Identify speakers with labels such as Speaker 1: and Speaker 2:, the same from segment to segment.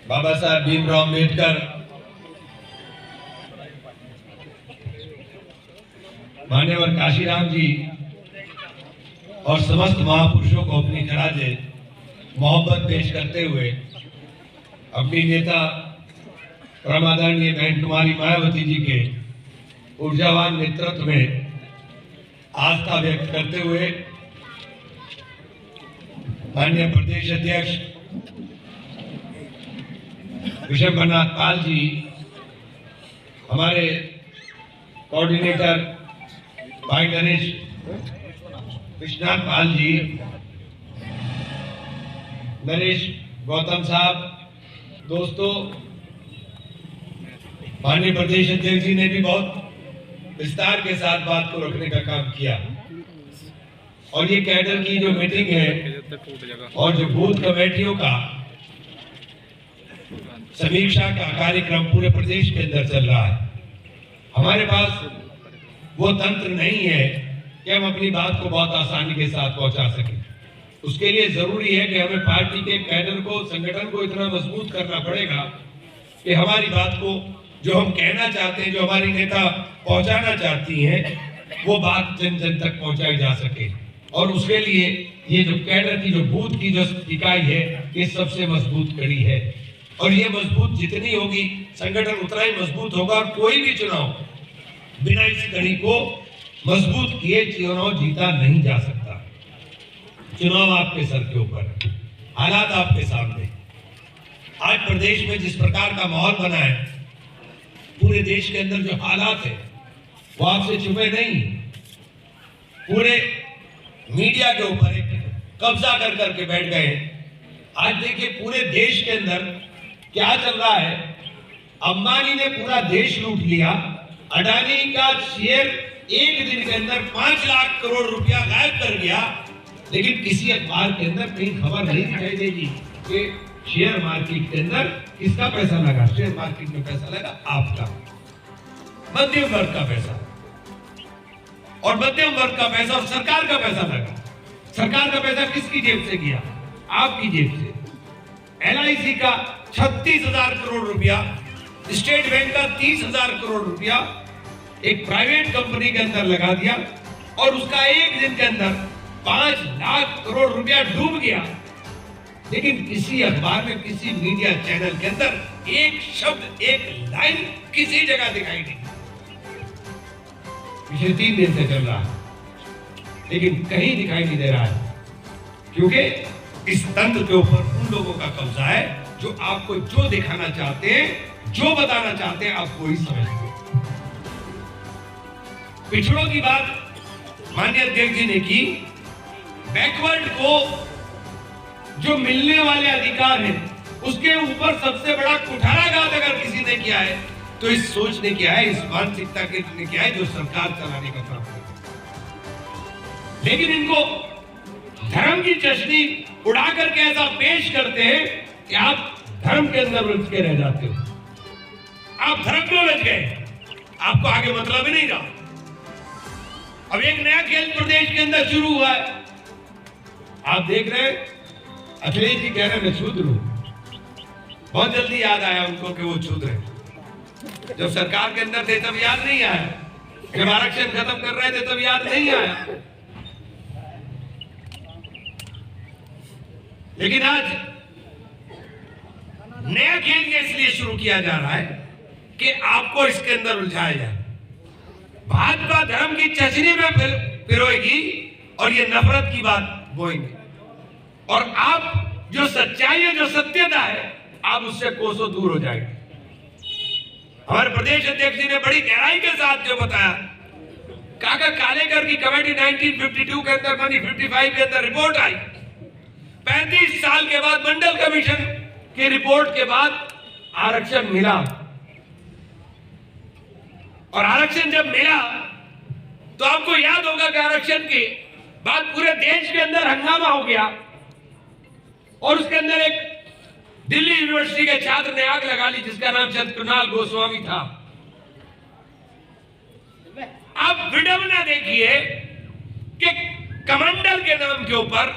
Speaker 1: बाबा साहब भीमराव अम्बेडकर, मान्यवर काशीराम जी और समस्त महापुरुषों को अपनी खराजे मोहब्बत पेश करते हुए अपनी नेता परम आदरणीय बहन कुमारी मायावती जी के ऊर्जावान नेतृत्व में आस्था व्यक्त करते हुए माननीय प्रदेश अध्यक्ष विशंबरनाथ पाल जी, हमारे कोऑर्डिनेटर भाई नरेश विश्वनाथ पाल जी, नरेश गौतम साहब, दोस्तों, माननीय प्रदेश अध्यक्ष जी ने भी बहुत विस्तार के साथ बात को रखने का काम किया और ये कैडर की जो मीटिंग है और जो बूथ कमेटियों का समीक्षा का कार्यक्रम पूरे प्रदेश के अंदर चल रहा है। हमारे पास वो तंत्र नहीं है कि हम अपनी बात को बहुत आसानी के साथ पहुंचा सकें। उसके लिए जरूरी है कि हमें पार्टी के कैडर को, संगठन को इतना मजबूत करना पड़ेगा कि हमारी बात को, जो हम कहना चाहते हैं, जो हमारी नेता पहुंचाना चाहती हैं, वो बात जन जन तक पहुंचाई जा सके। और उसके लिए ये जो कैडर की, जो बूथ की जो इकाई है, ये सबसे मजबूत कड़ी है और ये मजबूत जितनी होगी, संगठन उतना ही मजबूत होगा। और कोई भी चुनाव बिना इस कड़ी को मजबूत किए चुनाव जीता नहीं जा सकता। चुनाव आपके सर के ऊपर, हालात आपके सामने। आज प्रदेश में जिस प्रकार का माहौल बना है, पूरे देश के अंदर जो हालात है वो आपसे छुपे नहीं। पूरे मीडिया के ऊपर एक कब्जा कर करके बैठ गए। आज देखिए पूरे देश के अंदर क्या चल रहा है। अंबानी ने पूरा देश लूट लिया। अडानी का शेयर एक दिन के अंदर 5 लाख करोड़ रुपया गायब कर गया, लेकिन किसी अखबार के अंदर कहीं खबर नहीं दिखाई देगी कि शेयर मार्केट के अंदर किसका पैसा लगा। शेयर मार्केट में पैसा लगा आपका, मध्यम वर्ग का पैसा, और मध्यम वर्ग का पैसा और सरकार का पैसा लगा। सरकार का पैसा किसकी जेब से गया? आपकी जेब से। LIC का 36,000 करोड़ रुपया, स्टेट बैंक का 30,000 करोड़ रुपया एक प्राइवेट कंपनी के अंदर लगा दिया और उसका एक दिन के अंदर 5 लाख करोड़ रुपया डूब गया। लेकिन किसी अखबार में, किसी मीडिया चैनल के अंदर एक शब्द, एक लाइन किसी जगह दिखाई नहीं। पिछले 3 दिन से चल रहा है, लेकिन कहीं दिखाई नहीं दे रहा है, क्योंकि इस तंत्र के ऊपर उन लोगों का कब्जा है जो आपको जो दिखाना चाहते हैं, जो बताना चाहते हैं, आप वही समझते हैं। पिछड़ों की बात माननीय अध्यक्ष जी ने की। बैकवर्ड को जो मिलने वाले अधिकार हैं, उसके ऊपर सबसे बड़ा कुठाराघात अगर किसी ने किया है तो इस सोच ने किया है, इस मानसिकता के ने किया है जो सरकार चलाने का काम करती है। लेकिन इनको धर्म की चश्नी उड़ा करके ऐसा पेश करते हैं कि आप धर्म के अंदर उलझ के रह जाते हो। आप धर्म में उलझ गए, आपको आगे मतलब ही नहीं रहा। अब एक नया खेल प्रदेश के अंदर शुरू हुआ है। आप देख रहे हैं, अखिलेश जी कह रहे हैं मैं शूद्र हूं। बहुत जल्दी याद आया उनको कि वो शूद्र है। जब सरकार के अंदर थे तब याद नहीं आया, जब आरक्षण खत्म कर रहे थे तब याद नहीं आया। लेकिन आज नया खेल इसलिए शुरू किया जा रहा है कि आपको इसके अंदर उलझाया जाए। भाजपा धर्म की चचनी में पिरोएगी और ये नफरत की बात बोएंगे, और आप जो सच्चाई है, जो सत्यता है, आप उससे कोसों दूर हो जाएंगे। हमारे प्रदेश अध्यक्ष जी ने बड़ी गहराई के साथ जो बताया, काका कालेकर की कमेटी 1952 के अंदर, 1955 के अंदर रिपोर्ट आई। 35 साल के बाद मंडल कमीशन की रिपोर्ट के बाद आरक्षण मिला, और आरक्षण जब मिला तो आपको याद होगा कि आरक्षण के बाद पूरे देश के अंदर हंगामा हो गया और उसके अंदर एक दिल्ली यूनिवर्सिटी के छात्र ने आग लगा ली जिसका नाम कुणाल गोस्वामी था। आप विडंबना देखिए कि कमंडल के नाम के ऊपर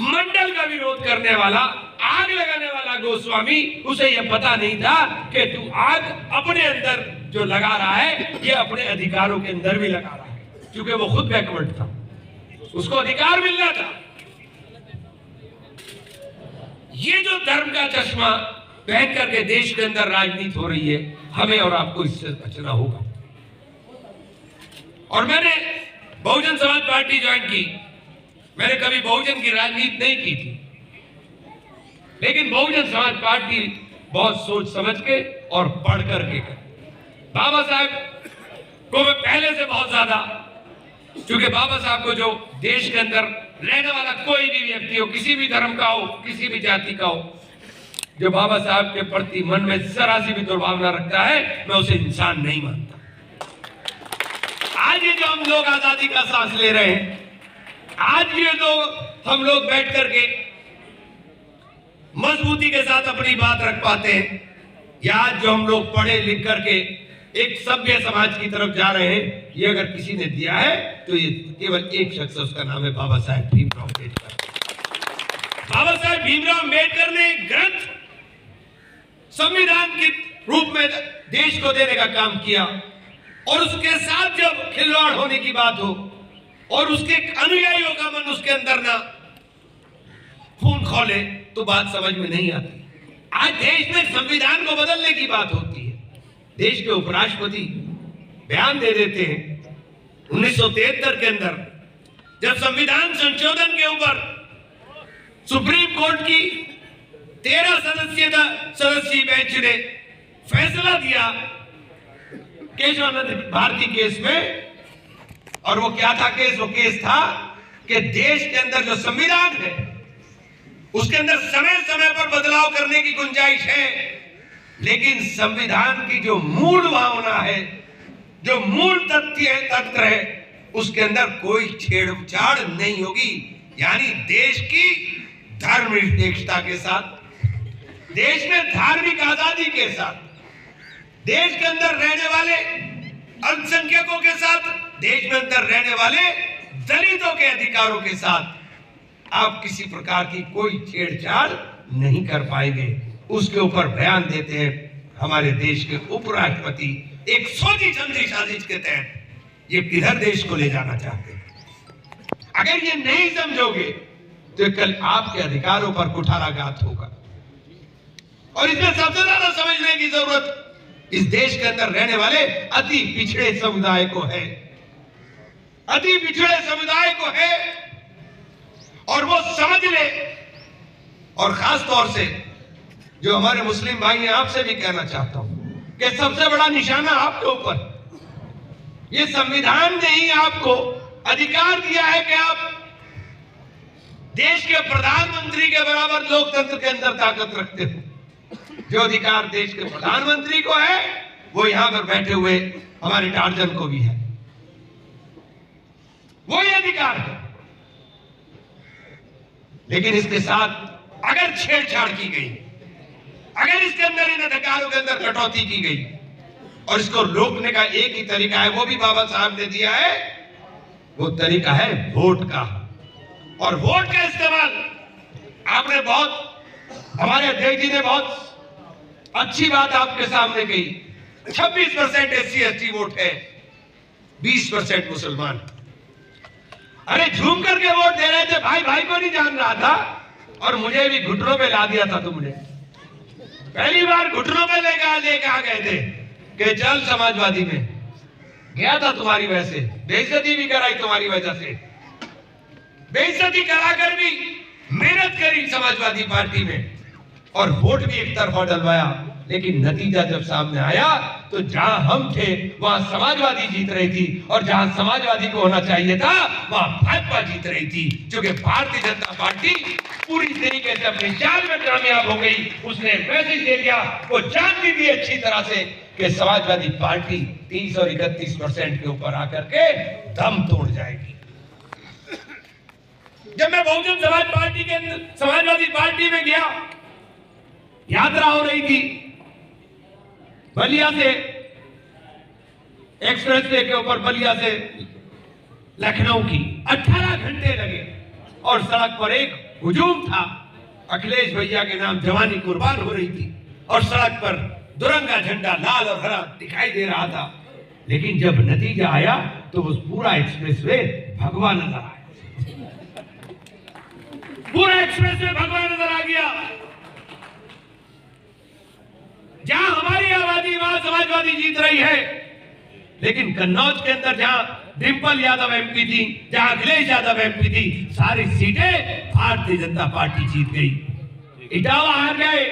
Speaker 1: मंडल का विरोध करने वाला आग लगाने वाला गोस्वामी, उसे यह पता नहीं था कि तू आग अपने अंदर जो लगा रहा है ये अपने अधिकारों के अंदर भी लगा रहा है, क्योंकि वो खुद बैकवर्ड था, उसको अधिकार मिलना था। ये जो धर्म का चश्मा पहन करके देश के अंदर राजनीति हो रही है, हमें और आपको इससे बचना होगा। और मैंने बहुजन समाज पार्टी ज्वाइन की, मैंने कभी बहुजन की राजनीति नहीं की थी, लेकिन बहुजन समाज पार्टी बहुत सोच समझ के और पढ़ करके कर। बाबा साहब को मैं पहले से बहुत ज्यादा, क्योंकि बाबा साहब को जो देश के अंदर रहने वाला कोई भी व्यक्ति हो, किसी भी धर्म का हो, किसी भी जाति का हो, जो बाबा साहब के प्रति मन में जरा सी भी दुर्भावना रखता है, मैं उसे इंसान नहीं मानता। आज ये जो हम लोग आजादी का सांस ले रहे हैं, आज ये जो हम लोग बैठ करके मजबूती के साथ अपनी बात रख पाते हैं, या आज जो हम लोग पढ़े लिख करके एक सभ्य समाज की तरफ जा रहे हैं, ये अगर किसी ने दिया है तो ये केवल एक शख्स है, उसका नाम है बाबा साहेब भीमराव अम्बेडकर। बाबा साहेब भीमराव अम्बेडकर ने एक ग्रंथ संविधान के रूप में देश को देने का काम किया, और उसके साथ जब खिलवाड़ होने की बात हो और उसके अनुयायियों का मन उसके अंदर ना खून खौले, तो बात समझ में नहीं आती। आज देश में संविधान को बदलने की बात होती है, देश के उपराष्ट्रपति बयान दे देते हैं 1973 के अंदर, जब संविधान संशोधन के ऊपर सुप्रीम कोर्ट की 13 सदस्यीय बेंच ने फैसला दिया केशवानंद भारती केस में, और वो क्या था केस? वो केस था कि देश के अंदर जो संविधान है उसके अंदर समय समय पर बदलाव करने की गुंजाइश है, लेकिन संविधान की जो मूल भावना है, जो मूल तत्व है, उसके अंदर कोई छेड़छाड़ नहीं होगी। यानी देश की धर्मनिरपेक्षता के साथ, देश में धार्मिक आजादी के साथ, देश के अंदर रहने वाले अल्पसंख्यकों के साथ, देश में अंदर रहने वाले दलितों के अधिकारों के साथ आप किसी प्रकार की कोई छेड़छाड़ नहीं कर पाएंगे। उसके ऊपर बयान देते हैं हमारे देश के उपराष्ट्रपति, एक सोची समझी साजिश के तहत ये किधर देश को ले जाना चाहते हैं। अगर ये नहीं समझोगे तो कल आपके अधिकारों पर कुठाराघात होगा। और इसमें सबसे ज्यादा समझने की जरूरत इस देश के अंदर रहने वाले अति पिछड़े समुदाय को है, अति पिछड़े समुदाय को है, और वो समझ ले। और खास तौर से जो हमारे मुस्लिम भाई हैं, आपसे भी कहना चाहता हूं कि सबसे बड़ा निशाना आपके ऊपर, ये संविधान ने ही आपको अधिकार दिया है कि आप देश के प्रधानमंत्री के बराबर लोकतंत्र के अंदर ताकत रखते हो। जो अधिकार देश के प्रधानमंत्री को है वो यहां पर बैठे हुए हमारे टार्जन को भी है, वही अधिकार है। लेकिन इसके साथ अगर छेड़छाड़ की गई, अगर इसके अंदर इन अधिकारों के अंदर कटौती की गई, और इसको रोकने का एक ही तरीका है, वो भी बाबा साहब ने दिया है, वो तरीका है वोट का। और वोट का इस्तेमाल आपने बहुत, हमारे अध्यक्ष जी ने बहुत अच्छी बात आपके सामने कही। 26% SC/ST वोट है, 20% मुसलमान। अरे झूम करके वोट दे रहे थे, भाई भाई को नहीं जान रहा था, और मुझे भी घुटनों पे ला दिया था तुमने। पहली बार घुटनों पे लेके आ गए थे कि चल समाजवादी में गया था तुम्हारी वजह से, बेइज्जती भी कराई तुम्हारी वजह से, बेइज्जती कराकर भी मेहनत करी समाजवादी पार्टी में, और वोट भी एक तरफा डलवाया। लेकिन नतीजा जब सामने आया तो जहां हम थे वहां समाजवादी जीत रही थी, और जहां समाजवादी को होना चाहिए था वहां भाजपा जीत रही थी। क्योंकि भारतीय जनता पार्टी पूरी तरीके से अपने जाल में कामयाब हो गई। उसने मैसेज दे दिया, वो जानती थी अच्छी तरह से कि समाजवादी पार्टी 30 और 31% के ऊपर आकर के दम तोड़ जाएगी। जब मैं बहुजन समाजवादी पार्टी में गया, यात्रा हो रही थी बलिया से, एक्सप्रेसवे के ऊपर बलिया से लखनऊ की, 18 घंटे लगे, और सड़क पर एक हुजूम था, अखिलेश भैया के नाम जवानी कुर्बान हो रही थी और सड़क पर दुरंगा झंडा लाल और हरा दिखाई दे रहा था, लेकिन जब नतीजा आया तो वो पूरा एक्सप्रेसवे भगवा नजर आया। पूरा एक्सप्रेसवे भगवा नजर आ गया। जहां हमारी आबादी वहां समाजवादी जीत रही है, लेकिन कन्नौज के अंदर जहां डिंपल यादव एमपी थी, जहां अखिलेश यादव एमपी थी, सारी सीटें भारतीय जनता पार्टी जीत गई। इटावा हार गए,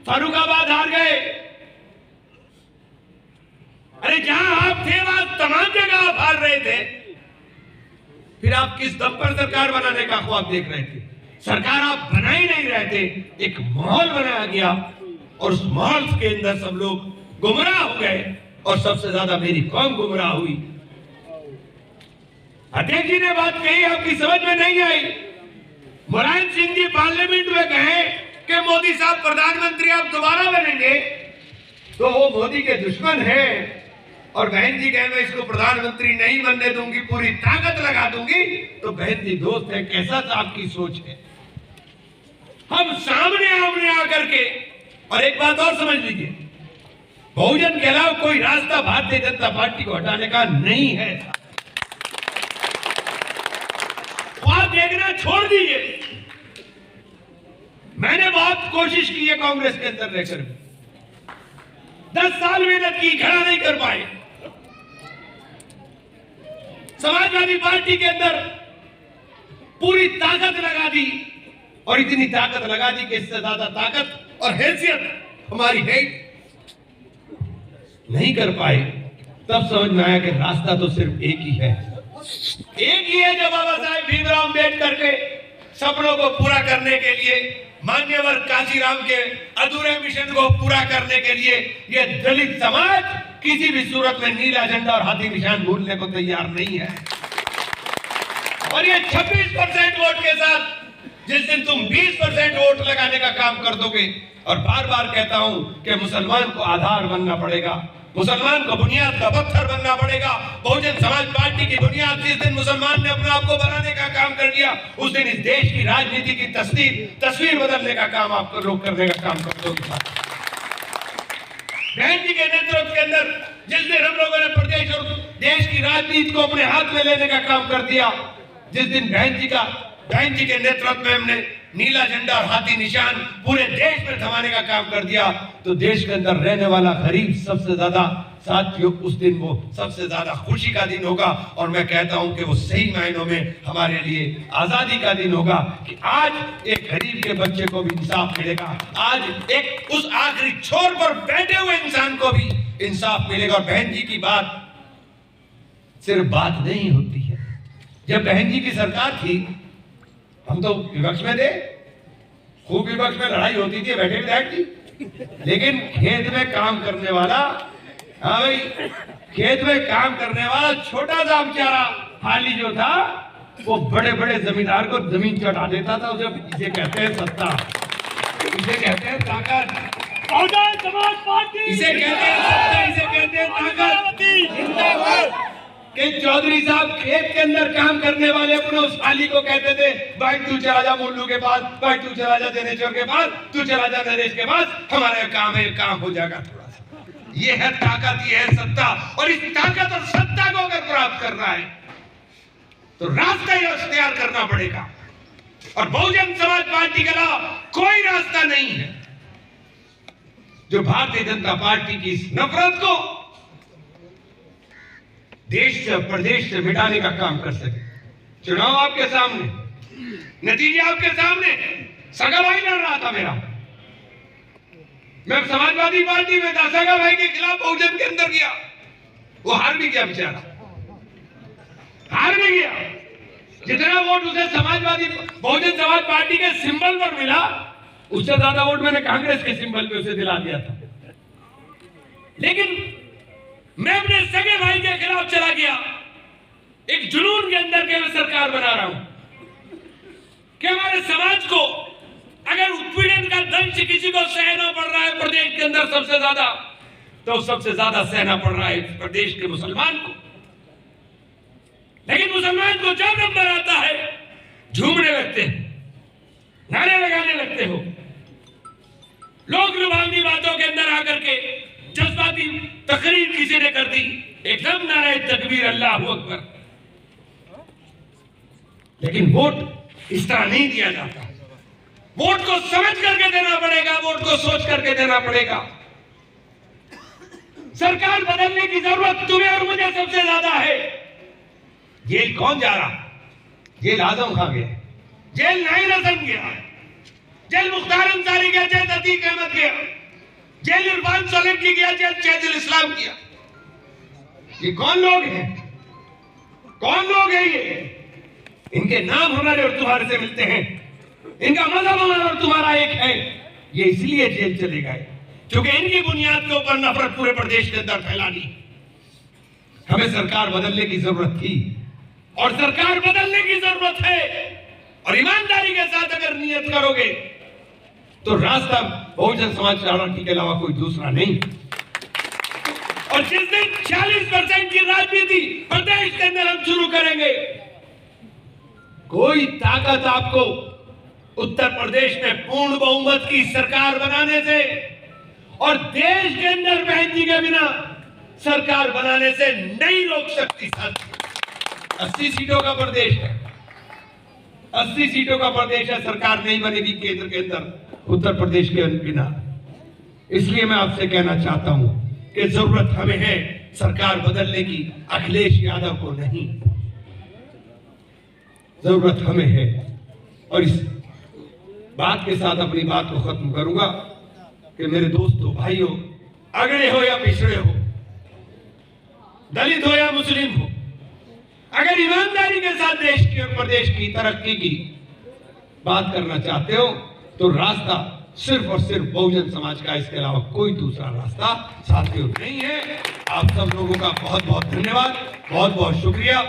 Speaker 1: फर्रुखाबाद हार गए। अरे जहां आप थे वहां तमाम जगह आप हार रहे थे, फिर आप किस दम पर सरकार बनाने का ख्वाब देख रहे थे? सरकार आप बना ही नहीं रहे थे, एक माहौल बनाया गया और उस माहौल के अंदर सब लोग गुमराह हो गए और सबसे ज्यादा मेरी कौम गुमराह हुई। अध्यक्ष जी ने बात कही, आपकी समझ में नहीं आई। मुलायम सिंह जी पार्लियामेंट में कहे कि मोदी साहब प्रधानमंत्री आप दोबारा बनेंगे, तो वो मोदी के दुश्मन है। और बहन जी कहे मैं इसको प्रधानमंत्री नहीं बनने दूंगी, पूरी ताकत लगा दूंगी। तो बहन जी दोस्त है, कैसा आपकी सोच है? हम सामने आमने आकर के, और एक बात और समझ लीजिए, बहुजन के अलावा कोई रास्ता भारतीय जनता पार्टी को हटाने का नहीं है। आप देखना छोड़ दीजिए। मैंने बहुत कोशिश की है कांग्रेस के अंदर रहकर, 10 साल मेहनत की, खड़ा नहीं कर पाए। समाजवादी पार्टी के अंदर पूरी ताकत लगा दी, और इतनी ताकत लगा दी कि इससे ज्यादा ताकत और हैसियत हमारी है नहीं कर पाए। तब समझ में आया कि रास्ता तो सिर्फ एक ही है, एक ही है जो बाबा साहेब भीमराव अम्बेडकर के सपनों को पूरा करने के लिए, मान्यवर काशीराम के अधूरे मिशन को पूरा करने के लिए ये दलित समाज किसी भी सूरत में नीला झंडा और हाथी निशान भूलने को तैयार नहीं है। और ये 26% वोट के साथ जिस दिन तुम 20% वोट लगाने का काम कर दोगे, और बार बार कहता हूं कि मुसलमान को आधार बनना पड़ेगा, मुसलमान को बुनियाद का पत्थर बनना पड़ेगा। बहुजन समाज पार्टी की बुनियाद जिस दिन मुसलमान ने अपने आप को बनाने का काम कर दिया, उस दिन इस देश की राजनीति की तस्वीर बदलने का काम आपको लोग करने का काम कर दोगे। बहन जी के नेतृत्व के अंदर जिस दिन हम लोगों ने प्रदेश और देश की राजनीति को अपने हाथ में लेने का काम कर दिया, जिस दिन बहन जी के नेतृत्व में हमने नीला झंडा और हाथी निशान पूरे देश में थमाने का काम कर दिया, तो देश के अंदर रहने वाला गरीब सबसे ज्यादा साथियों, उस दिन वो सबसे ज्यादा खुशी का दिन होगा। और मैं कहता हूं कि वो सही मायनों में हमारे लिए आजादी का दिन होगा कि आज एक गरीब के बच्चे को भी इंसाफ मिलेगा, आज एक उस आखिरी छोर पर बैठे हुए इंसान को भी इंसाफ मिलेगा। और बहन जी की बात सिर्फ बात नहीं होती है। जब बहन जी की सरकार थी, हम तो विपक्ष में थे, खूब विपक्ष में लड़ाई होती थी, बैठे विधायक जी, लेकिन खेत में काम करने वाला, हाँ भाई, खेत में काम करने वाला छोटा सा बेचारा हाली जो था, वो बड़े बड़े जमींदार को जमीन चढ़ा देता था। इसे कहते हैं सत्ता, इसे कहते हैं ताकत, इसे कहते हैं सत्ता, इसे कहते हैं ताकत। कि चौधरी साहब खेत के अंदर काम करने वाले अपने उस हाली को कहते थे, भाई तू चला जा मुल्लू के पास, भाई तू चला जा दिनेश्वर के पास, तू चला जा नरेश के पास, हमारा काम है, काम हो जाएगा थोड़ा सा। ये है ताकत, ये है सत्ता। और इस ताकत और सत्ता को अगर प्राप्त करना है तो रास्ता ही अख्तियार करना पड़ेगा। और बहुजन समाज पार्टी के अलावा कोई रास्ता नहीं है जो भारतीय जनता पार्टी की इस नफरत को देश से प्रदेश से मिटाने का काम कर सके। चुनाव आपके सामने, नतीजे आपके सामने। सगा भाई लड़ रहा था मेरा, मैं समाजवादी पार्टी में था, सगा भाई के खिलाफ बहुजन के अंदर गया, वो हार भी गया बेचारा, हार भी गया। जितना वोट उसे समाजवादी बहुजन समाज पार्टी के सिंबल पर मिला, उससे ज्यादा वोट मैंने कांग्रेस के सिंबल पे उसे दिला दिया था। लेकिन मैं अपने सगे भाई के खिलाफ चला गया, एक जुनून के अंदर के मैं सरकार बना रहा हूं कि हमारे समाज को अगर उत्पीड़न का दंश किसी को सहना पड़ रहा है प्रदेश के अंदर सबसे ज्यादा, तो सबसे ज्यादा सहना पड़ रहा है प्रदेश के मुसलमान को। लेकिन मुसलमान को जब नंबर आता है झूमने लगते हैं, नारे लगाने लगते हो, लोग लुभावनी बातों के अंदर आकर के जज्बाती तकरीर किसी ने कर दी, एकदम नारे तकबीर अल्लाह अकबर। लेकिन वोट इस तरह नहीं दिया जाता। वोट को समझ करके देना पड़ेगा, वोट को सोच करके देना पड़ेगा। सरकार बदलने की जरूरत तुम्हें और मुझे सबसे ज्यादा है। जेल कौन जा रहा? जेल आजम खां गया, जेल नाइर हसन गया, जेल मुख्तार अंसारी गया, जेल अतीक अहमद गया, जेल इरफान सोलंकी गया, जेल शहीदुल इस्लाम गया। ये कौन लोग हैं? कौन लोग हैं ये? इनके नाम हमारे और तुम्हारे से मिलते हैं, इनका मजहब हमारा और तुम्हारा एक है। ये इसलिए जेल चले गए क्योंकि इनकी बुनियाद के ऊपर नफरत पूरे प्रदेश के अंदर फैलानी। हमें सरकार बदलने की जरूरत थी और सरकार बदलने की जरूरत है। और ईमानदारी के साथ अगर नियत करोगे तो रास्ता बहुजन समाज पार्टी के अलावा कोई दूसरा नहीं। और जिस दिन 40% की राजनीति प्रदेश के अंदर हम शुरू करेंगे, कोई ताकत आपको उत्तर प्रदेश में पूर्ण बहुमत की सरकार बनाने से और देश के अंदर बहन जी के बिना सरकार बनाने से नहीं रोक सकती। 80 सीटों का प्रदेश है, 80 सीटों का प्रदेश है, सरकार नहीं बनेगी केंद्र के अंदर उत्तर प्रदेश के बिना। इसलिए मैं आपसे कहना चाहता हूं कि जरूरत हमें है सरकार बदलने की, अखिलेश यादव को नहीं। जरूरत हमें है। और इस बात के साथ अपनी बात को खत्म करूंगा कि मेरे दोस्तों, भाइयों, अगड़े हो या पिछड़े हो, दलित हो या मुस्लिम हो, अगर ईमानदारी के साथ देश की और प्रदेश की तरक्की की बात करना चाहते हो तो रास्ता सिर्फ और सिर्फ बहुजन समाज का, इसके अलावा कोई दूसरा रास्ता साथियों नहीं है। आप सब लोगों का बहुत बहुत धन्यवाद, बहुत बहुत शुक्रिया।